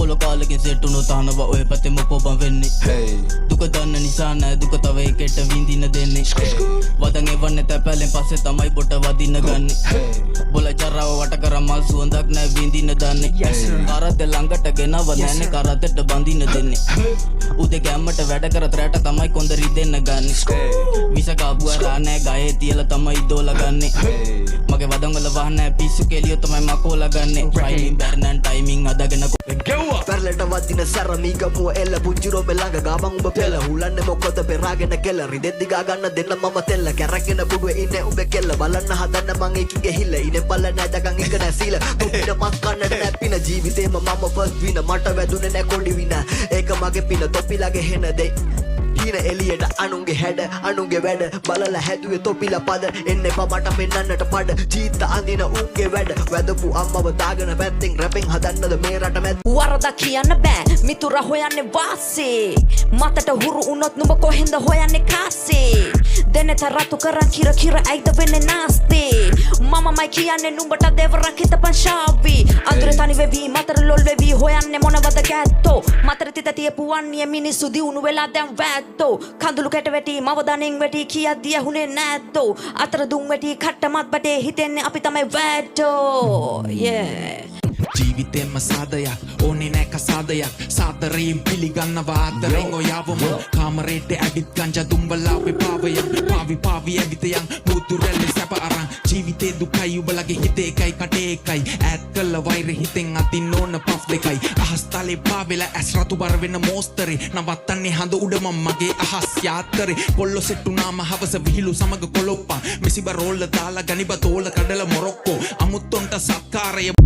පොළො කාලෙකින් සෙට්ටුණු තහනවා ඔය පැත්තේ මොකෝ බං වෙන්නේ දුක දන්න නිසා නෑ දුක තව එකට විඳින්න දෙන්නේ වදන් එවන්නේ තැපැලෙන් පස්සේ තමයි බොට වදින්න ගන්නේ බොල චරාව වට කර මල් සුවඳක් නෑ විඳින්න දන්නේ කරත් ළඟට ගෙනව නෑනේ කරතට බඳින්න දෙන්නේ උදේ ගැම්මට වැඩ කර තරට තමයි කොන්ද රිදෙන්න ගන්නේ විස කාපුවා නෑ ගයේ තියලා තමයි දෝලා ගන්නේ මගේ වදන් වල වහන්නේ පිස්සු කෙලියෝ තමයි මකෝලා ගන්නේ ට්‍රයිමින් බර්නන් ටයිමින් අදගෙන පෙරලට වදින සැර මීගමුව එල්ල පුංචිරෝ බෙලඟ ගාමන් උඹ පෙළ හුලන්නේ මොකද පෙරාගෙන කෙල රිදෙද්දි ගා ගන්න දෙන්න මම තෙල්ල කැරගෙන පුඩුවේ ඉන්නේ උඹ කෙල්ල බලන්න හදන්න මං එකකින් ගෙහිල්ල ඉන්නේ බල නැදකන් එක නැසීල තුපිට මස් කන්නට නැපින ජීවිතේම මම ෆස්ට් වින මට වැදුනේ නැ කොඩි වින ඒක මගේ පින තොපිලගේ හෙන දෙයි හීන එලියට අනුන්ගේ හැඩ අනුන්ගේ වැඩ බලලා හැදුවේ තොපිලා පද එන්නේ මට පෙන්නන්නට පඩ ජීවිත අඳින උන්ගේ වැඩ වැදපු අම්මව දාගෙන පැත්තෙන් රැපෙන් හදන්නද මේ රට මැද වරද කියන්න බෑ මිතුර හොයන්නේ වාසේ මතට හුරු උනොත් නුඹ කොහෙන්ද හොයන්නේ කාසේ දෙනෙත රතු කරන් කිර කිර ඇයිද වෙන්නේ නාස්තේ මමමයි කියන්නේ නුඹට දෙවරක් හිතපන් ශාවි අඳුර තනි වෙවි මතර ලොල් වෙවි හොයන්නේ මොනවද කැත්තෝ මතර තිත තියපු වන්නේ මිනිස්සු දිනුන වෙලා දැන් වැද්දෝ කඳුළු කැට වැටි මව දණෙන් වැටි කියද්දී ඇහුනේ නැද්දෝ අතර දුම් වැටි කට්ටමත් බඩේ හිතෙන්නේ අපි තමයි වැද්දෝ ජීවිතෙන්ම සාදයක් ඕනේ නෑ කසාදයක් සාදරීම් පිළිගන්නවා අතරෙන් ඔයාවම කාමරේට ඇවිත් ගංජා දුම්බලාවේ පාවයන් පාවි ඇවිතයන් බුදු රැල්ලේ සැප අරන් ජීවිතේ දුකයි උබලගේ හිතේ එකයි කටේ එකයි ඈත් කළ වෛර හිතෙන් අදින්න ඕන පෆ් දෙකයි අහස් තලේ පාවෙලා ඇස් රතු බර වෙන මෝස්තරේ නවත්තන්නේ හඳ උඩම මගේ අහස් යාත්‍රේ කොල්ල සෙට්ටුනාම හවස විහිළු සමග කොලොප්පා මෙසිබ රෝල්ල දාලා ගනිබ තෝල කඩල මොරොක්කෝ අමුත්තොන්ට සත්කාරය